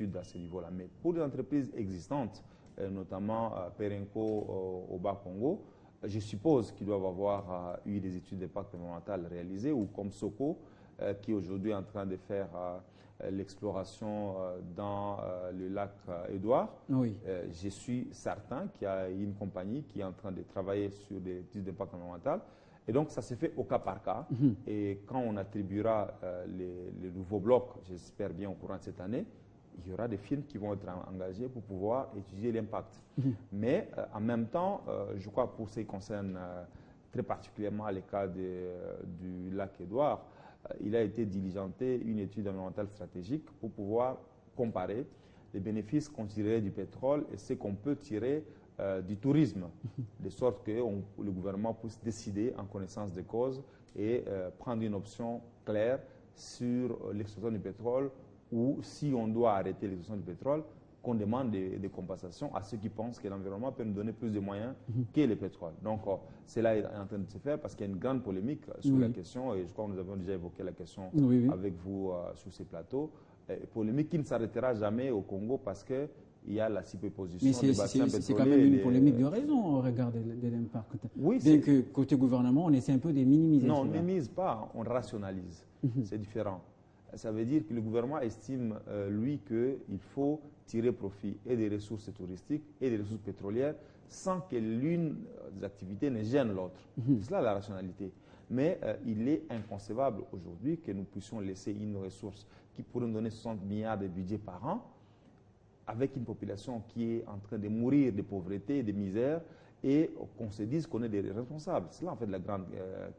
d'études à ce niveau-là. Mais pour les entreprises existantes, notamment Perenco au Bas-Congo, je suppose qu'ils doivent avoir eu des études d'impact environnemental réalisées, ou comme Soko, qui aujourd'hui est en train de faire l'exploration dans le lac Édouard. Oui. Je suis certain qu'il y a une compagnie qui est en train de travailler sur des études d'impact environnemental. Et donc, ça se fait au cas par cas. Et quand on attribuera les nouveaux blocs, j'espère bien au courant de cette année, il y aura des firmes qui vont être engagées pour pouvoir étudier l'impact. Mais en même temps, je crois pour ce qui concerne très particulièrement les cas du lac Édouard, il a été diligenté une étude environnementale stratégique pour pouvoir comparer les bénéfices considérés du pétrole et ce qu'on peut tirer du tourisme, de sorte que le gouvernement puisse décider en connaissance de cause et prendre une option claire sur l'exploitation du pétrole, ou si on doit arrêter l'exploitation du pétrole, qu'on demande des compensations à ceux qui pensent que l'environnement peut nous donner plus de moyens que le pétrole. Donc, cela est en train de se faire parce qu'il y a une grande polémique sur la question, et je crois que nous avons déjà évoqué la question avec vous sur ces plateaux. Polémique qui ne s'arrêtera jamais au Congo parce qu'il y a la superposition des bassins pétroliers. C'est quand même une polémique de raison au regard de l'impact. Oui, bien que côté gouvernement, on essaie un peu de minimiser. Non, on ne minimise pas, on rationalise. C'est différent. Ça veut dire que le gouvernement estime, lui, qu'il faut tirer profit et des ressources touristiques et des ressources pétrolières sans que l'une des activités ne gêne l'autre. C'est cela la rationalité. Mais il est inconcevable aujourd'hui que nous puissions laisser une ressource qui pourrait nous donner 60 milliards de budget par an avec une population qui est en train de mourir de pauvreté et de misère, et qu'on se dise qu'on est des responsables. C'est là en fait la grande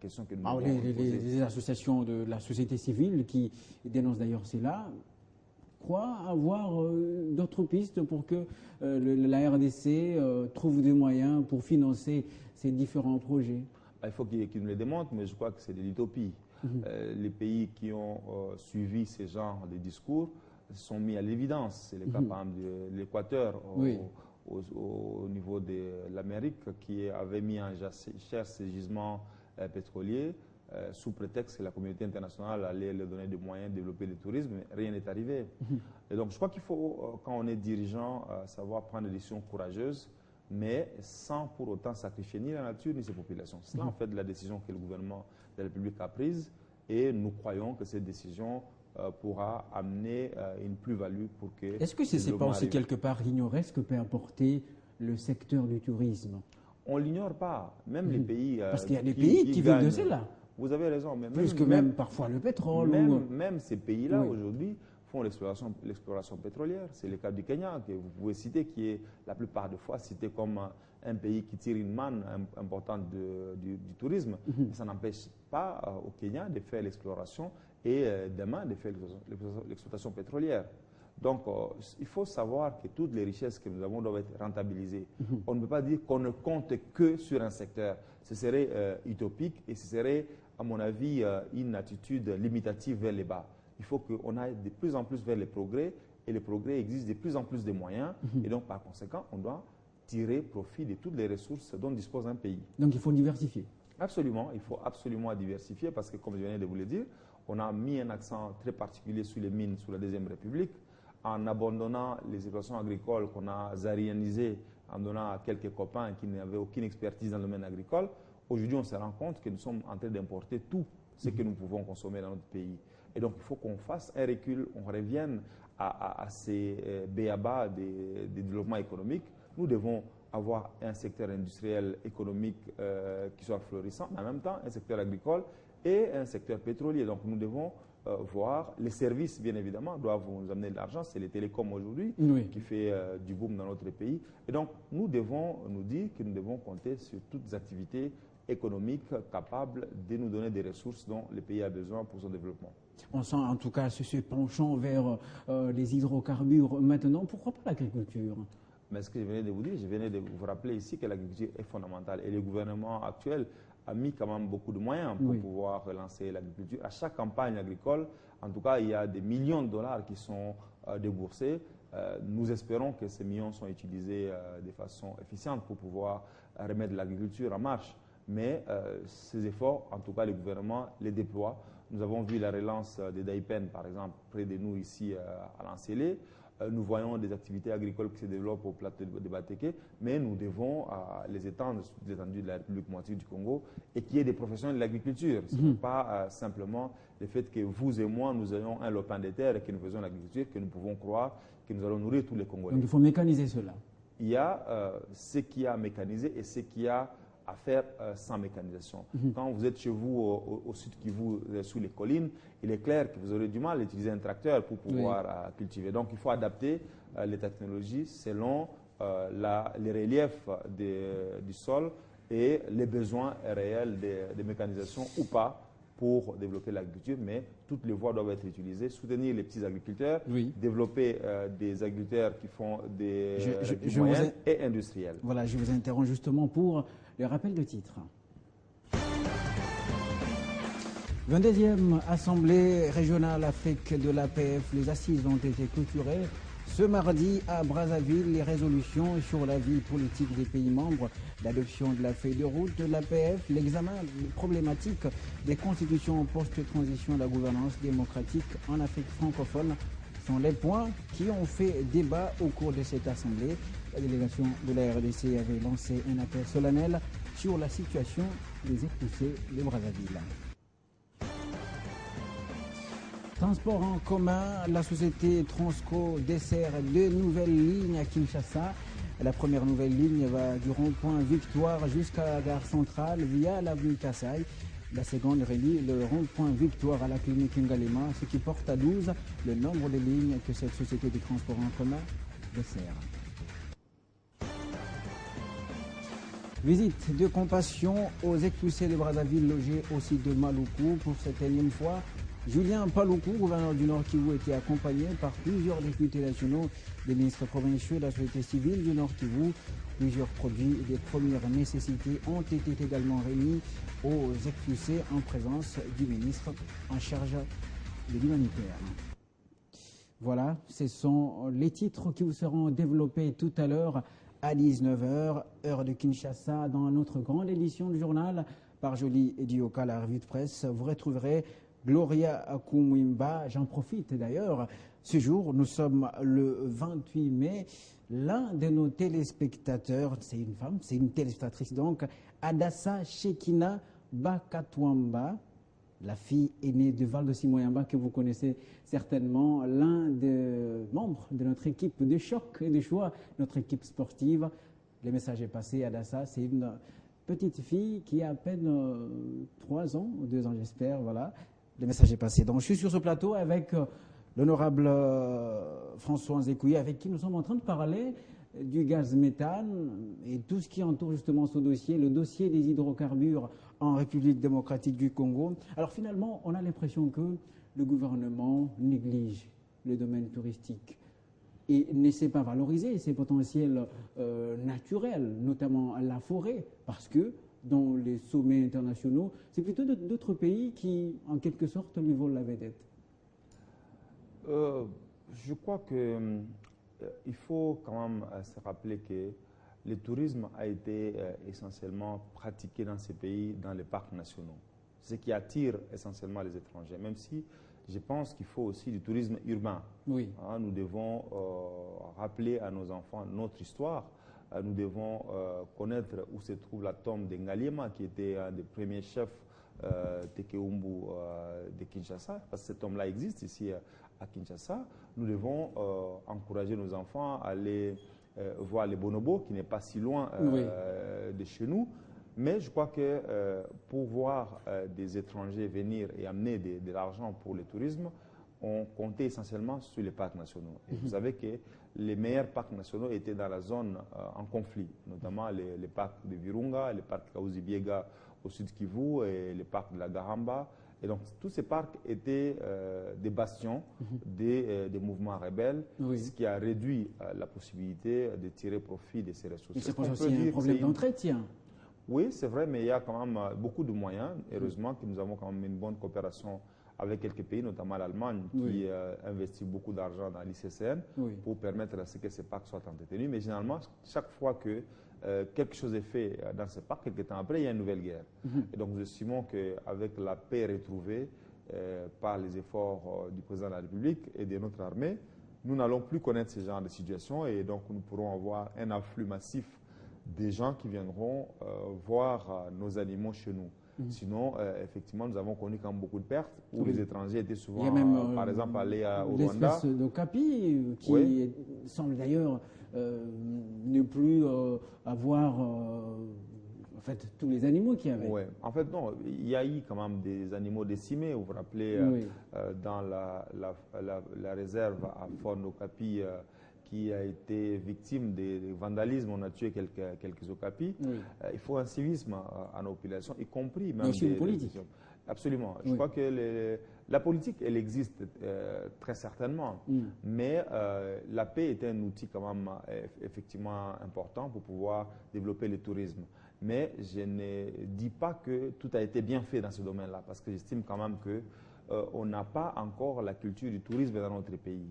question que nous devons poser. Les associations de la société civile qui dénoncent d'ailleurs cela croient avoir d'autres pistes pour que la RDC trouve des moyens pour financer ces différents projets. Il faut qu'ils nous les démontrent, mais je crois que c'est de l'utopie. Les pays qui ont suivi ce genre de discours sont mis à l'évidence. C'est le cas par exemple de l'Équateur au niveau de l'Amérique, qui avait mis en cherche ces gisements pétroliers sous prétexte que la communauté internationale allait leur donner des moyens de développer le tourisme, mais rien n'est arrivé. Et donc je crois qu'il faut, quand on est dirigeant, savoir prendre des décisions courageuses, mais sans pour autant sacrifier ni la nature ni ses populations. C'est là en fait la décision que le gouvernement de la République a prise, et nous croyons que cette décision pourra amener une plus-value pour que... Est-ce que ce n'est pas aussi quelque part ignorer ce que peut apporter le secteur du tourisme? On ne l'ignore pas. Même les pays... Parce qu'il y a des pays qui vivent de cela. Vous avez raison. Mais plus que même parfois le pétrole. Même ces pays-là, aujourd'hui, font l'exploration pétrolière. C'est le cas du Kenya, que vous pouvez citer, qui est la plupart des fois cité comme un pays qui tire une manne importante du tourisme. Mais ça n'empêche pas au Kenya de faire l'exploration et demain de faire l'exploitation pétrolière. Donc, il faut savoir que toutes les richesses que nous avons doivent être rentabilisées. On ne peut pas dire qu'on ne compte que sur un secteur. Ce serait utopique et ce serait, à mon avis, une attitude limitative vers les bas. Il faut qu'on aille de plus en plus vers les progrès, et les progrès exigent de plus en plus de moyens. Et donc, par conséquent, on doit tirer profit de toutes les ressources dont dispose un pays. Donc, il faut diversifier. Absolument, il faut absolument diversifier parce que, comme je viens de vous le dire, on a mis un accent très particulier sur les mines sous la Deuxième République, en abandonnant les exploitations agricoles qu'on a zarianisées, en donnant à quelques copains qui n'avaient aucune expertise dans le domaine agricole. Aujourd'hui, on se rend compte que nous sommes en train d'importer tout ce que nous pouvons consommer dans notre pays. Et donc, il faut qu'on fasse un recul, on revienne à ces b.a.-ba des développements économiques. Nous devons avoir un secteur industriel économique qui soit florissant, mais en même temps un secteur agricole et un secteur pétrolier. Donc nous devons voir les services, bien évidemment, doivent nous amener de l'argent. C'est les télécoms aujourd'hui qui fait du boom dans notre pays. Et donc nous devons nous dire que nous devons compter sur toutes les activités économiques capables de nous donner des ressources dont le pays a besoin pour son développement. On sent en tout cas ce penchant vers les hydrocarbures. Maintenant, pourquoi pas l'agriculture? Mais ce que je venais de vous dire, je venais de vous rappeler ici que l'agriculture est fondamentale. Et le gouvernement actuel a mis quand même beaucoup de moyens pour pouvoir relancer l'agriculture. À chaque campagne agricole, en tout cas, il y a des millions de dollars qui sont déboursés. Nous espérons que ces millions sont utilisés de façon efficiente pour pouvoir remettre l'agriculture en marche. Mais ces efforts, en tout cas, le gouvernement les déploie. Nous avons vu la relance de Daipen, par exemple, près de nous ici à Lancélé. Nous voyons des activités agricoles qui se développent au plateau de Batéké, mais nous devons les étendre sur l'étendue de la République démocratique du Congo et qu'il y ait des professionnels de l'agriculture. Ce n'est pas simplement le fait que vous et moi, nous ayons un lopin de terre et que nous faisons l'agriculture, que nous pouvons croire que nous allons nourrir tous les Congolais. Donc il faut mécaniser cela. Il y a ce qu'il y a à mécaniser et ce qu'il y a à faire sans mécanisation. Quand vous êtes chez vous au sud Kivu, sous les collines, il est clair que vous aurez du mal à utiliser un tracteur pour pouvoir cultiver. Donc il faut adapter les technologies selon les reliefs du sol et les besoins réels de mécanisation ou pas pour développer l'agriculture, mais toutes les voies doivent être utilisées. Soutenir les petits agriculteurs, développer des agriculteurs qui font des moyens et industriels. Voilà, je vous interromps justement pour le rappel de titre. 22e Assemblée régionale Afrique de l'APF, les assises ont été clôturées. Ce mardi, à Brazzaville, les résolutions sur la vie politique des pays membres, l'adoption de la feuille de route de l'APF, l'examen problématique des constitutions post-transition de la gouvernance démocratique en Afrique francophone sont les points qui ont fait débat au cours de cette assemblée. La délégation de la RDC avait lancé un appel solennel sur la situation des expulsés de Brazzaville. Transport en commun, la société Transco dessert 2 nouvelles lignes à Kinshasa. La première nouvelle ligne va du rond-point Victoire jusqu'à la gare centrale via l'avenue Kassai. La seconde relie le rond-point Victoire à la clinique Ngalema, ce qui porte à 12 le nombre de lignes que cette société de transport en commun dessert. Visite de compassion aux expulsés de Brazzaville logés au site de Maluku pour cette énième fois. Julien Paluku, gouverneur du Nord Kivu, était accompagné par plusieurs députés nationaux, des ministres provinciaux de la société civile du Nord Kivu. Plusieurs produits et des premières nécessités ont été également remis aux expulsés en présence du ministre en charge de l'humanitaire. Voilà, ce sont les titres qui vous seront développés tout à l'heure à 19h, heure de Kinshasa, dans notre grande édition du journal par Jolie Edioka, la revue de presse. Vous retrouverez Gloria Akumwimba. J'en profite d'ailleurs. Ce jour, nous sommes le 28 mai. L'un de nos téléspectateurs, c'est une femme, c'est une téléspectatrice donc, Adassa Shekina Bakatwamba, la fille aînée de Valdo Simoyamba que vous connaissez certainement, l'un des membres de notre équipe de choc et de choix, notre équipe sportive. Le message est passé. Adassa, c'est une petite fille qui a à peine 3 ans, ou 2 ans j'espère, voilà. Le message est passé. Donc je suis sur ce plateau avec l'honorable François Nzekouye, avec qui nous sommes en train de parler du gaz méthane et tout ce qui entoure justement ce dossier, le dossier des hydrocarbures en République démocratique du Congo. Alors finalement, on a l'impression que le gouvernement néglige le domaine touristique et ne sait pas valoriser ses potentiels naturels, notamment la forêt, parce que dans les sommets internationaux, c'est plutôt d'autres pays qui, en quelque sorte, lui volent la vedette. Je crois qu'il faut quand même se rappeler que le tourisme a été essentiellement pratiqué dans ces pays, dans les parcs nationaux. Ce qui attire essentiellement les étrangers, même si je pense qu'il faut aussi du tourisme urbain. Oui. Nous devons rappeler à nos enfants notre histoire. Nous devons connaître où se trouve la tombe de Ngaliema, qui était un des premiers chefs Tekeumbu de Kinshasa, parce que cette tombe-là existe ici à Kinshasa. Nous devons encourager nos enfants à aller voir les bonobos, qui n'est pas si loin de chez nous. Mais je crois que pour voir des étrangers venir et amener de l'argent pour le tourisme, on comptait essentiellement sur les parcs nationaux. Et vous savez que les meilleurs parcs nationaux étaient dans la zone en conflit, notamment les parcs de Virunga, les parcs Kaouzi-Biega au sud Kivu et les parcs de la Garamba. Et donc, tous ces parcs étaient des bastions des mouvements rebelles, ce qui a réduit la possibilité de tirer profit de ces ressources. Mais c'est pas aussi un problème d'entretien. Oui, c'est vrai, mais il y a quand même beaucoup de moyens. Heureusement que nous avons quand même une bonne coopération avec quelques pays, notamment l'Allemagne, qui investit beaucoup d'argent dans l'ICCN pour permettre à ce que ces parcs soient entretenus. Mais généralement, chaque fois que quelque chose est fait dans ces parcs, quelques temps après, il y a une nouvelle guerre. Et donc, nous estimons qu'avec la paix retrouvée par les efforts du président de la République et de notre armée, nous n'allons plus connaître ce genre de situation et donc nous pourrons avoir un afflux massif des gens qui viendront voir nos animaux chez nous. Sinon, effectivement, nous avons connu quand même beaucoup de pertes où les étrangers étaient souvent, il y a même, par exemple, allés au Rwanda. L'espèce d'okapi qui semble d'ailleurs ne plus avoir en fait tous les animaux qu'il y avait. Oui, en fait, non, il y a eu quand même des animaux décimés. Vous vous rappelez, dans la réserve à Fort Okapi, qui a été victime des vandalismes, on a tué quelques okapis. Il faut un civisme à nos populations, y compris même aussi une politique. Absolument. Je crois que la politique, elle existe très certainement, mais la paix est un outil quand même effectivement important pour pouvoir développer le tourisme. Mais je ne dis pas que tout a été bien fait dans ce domaine-là, parce que j'estime quand même que on n'a pas encore la culture du tourisme dans notre pays.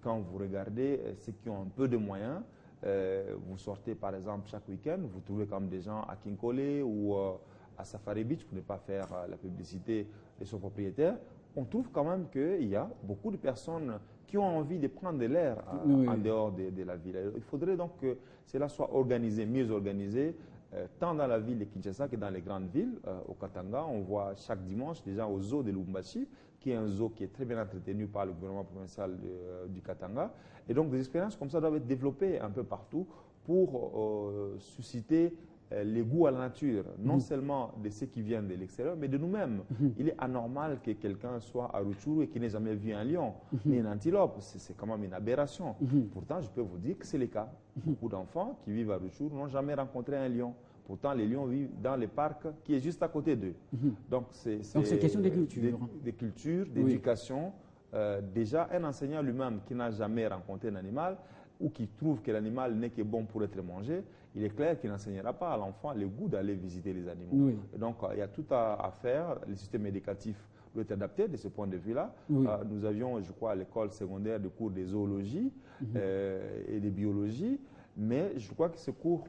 Quand vous regardez ceux qui ont un peu de moyens, vous sortez par exemple chaque week-end, vous trouvez comme des gens à Kinkole ou à Safari Beach, pour ne pas faire la publicité de son propriétaire. On trouve quand même qu'il y a beaucoup de personnes qui ont envie de prendre de l'air en dehors de la ville. Il faudrait donc que cela soit organisé, mieux organisé, tant dans la ville de Kinshasa que dans les grandes villes. Au Katanga, on voit chaque dimanche déjà au zoo de Lubumbashi, qui est un zoo qui est très bien entretenu par le gouvernement provincial du Katanga. Et donc des expériences comme ça doivent être développées un peu partout pour susciter les goûts à la nature, non seulement de ceux qui viennent de l'extérieur, mais de nous-mêmes. Il est anormal que quelqu'un soit à Rutshuru et qu'il n'ait jamais vu un lion, ni une antilope. C'est quand même une aberration. Pourtant, je peux vous dire que c'est le cas. Beaucoup d'enfants qui vivent à Rutshuru n'ont jamais rencontré un lion. Pourtant, les lions vivent dans le parc qui est juste à côté d'eux. Donc, c'est question des cultures. Des cultures, d'éducation. Déjà, un enseignant lui-même qui n'a jamais rencontré un animal ou qui trouve que l'animal n'est que bon pour être mangé, il est clair qu'il n'enseignera pas à l'enfant le goût d'aller visiter les animaux. Et donc, il y a tout à faire. Le système éducatif doit être adapté de ce point de vue-là. Nous avions, je crois, à l'école secondaire des cours de zoologie et de biologie. Mais je crois que ces cours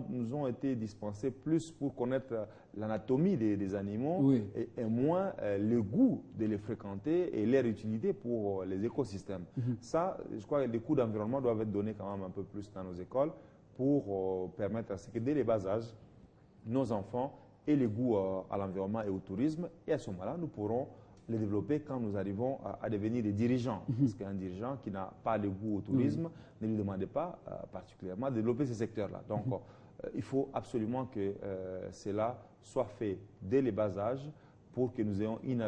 nous ont été dispensés plus pour connaître l'anatomie des animaux et moins le goût de les fréquenter et leur utilité pour les écosystèmes. Ça, je crois que les cours d'environnement doivent être donnés quand même un peu plus dans nos écoles pour permettre à ce que dès les bas âges, nos enfants aient le goût à l'environnement et au tourisme. Et à ce moment-là, nous pourrons les développer quand nous arrivons à devenir des dirigeants. Parce qu'un dirigeant qui n'a pas le goût au tourisme ne lui demandait pas particulièrement de développer ces secteurs-là. Donc, il faut absolument que cela soit fait dès les bas âges pour que nous ayons une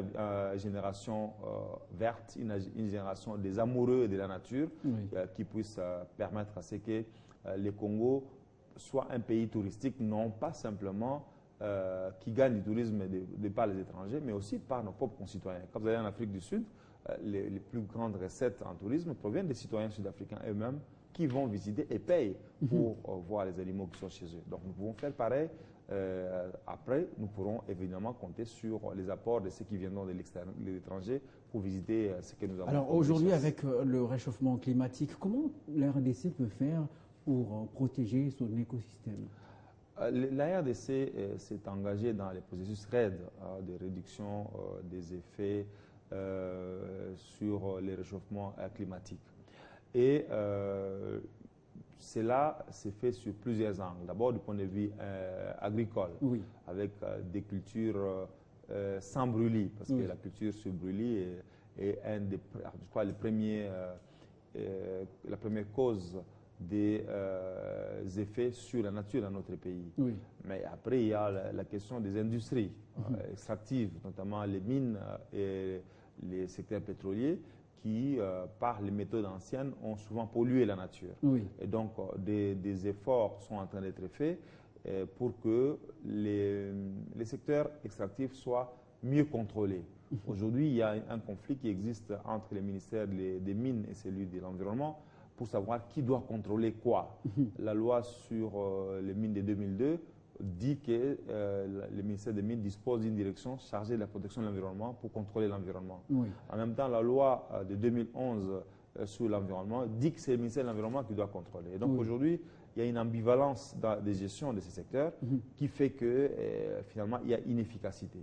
génération verte, une génération des amoureux de la nature qui puisse permettre à ce que le Congo soit un pays touristique, non pas simplement qui gagne du tourisme de par les étrangers, mais aussi par nos propres concitoyens. Quand vous allez en Afrique du Sud, les plus grandes recettes en tourisme proviennent des citoyens sud-africains eux-mêmes qui vont visiter et payent pour voir les animaux qui sont chez eux. Donc nous pouvons faire pareil. Après, nous pourrons évidemment compter sur les apports de ceux qui viendront de l'étranger pour visiter ce que nous avons. Alors aujourd'hui, avec le réchauffement climatique, comment la RDC peut faire pour protéger son écosystème? La RDC s'est engagée dans les processus RED de réduction des effets sur les réchauffements climatiques. Et cela s'est fait sur plusieurs angles. D'abord du point de vue agricole, avec des cultures sans brûlis, parce que la culture sur brûlis est je crois, la première cause des effets sur la nature dans notre pays. Mais après, il y a la question des industries extractives, notamment les mines et les secteurs pétroliers, qui, par les méthodes anciennes, ont souvent pollué la nature. Et donc, des efforts sont en train d'être faits pour que les secteurs extractifs soient mieux contrôlés. Aujourd'hui, il y a un conflit qui existe entre les ministères des Mines et celui de l'Environnement pour savoir qui doit contrôler quoi. La loi sur les mines de 2002 dit que le ministère des Mines dispose d'une direction chargée de la protection de l'environnement pour contrôler l'environnement. En même temps, la loi de 2011 sur l'environnement dit que c'est le ministère de l'Environnement qui doit contrôler. Et donc aujourd'hui, il y a une ambivalence de gestion de ces secteurs qui fait que finalement, il y a inefficacité.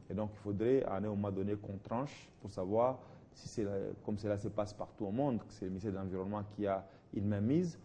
Et donc, il faudrait à un moment donné qu'on tranche pour savoir si c'est comme cela se passe partout au monde, que c'est le ministère de l'Environnement qui a une mainmise,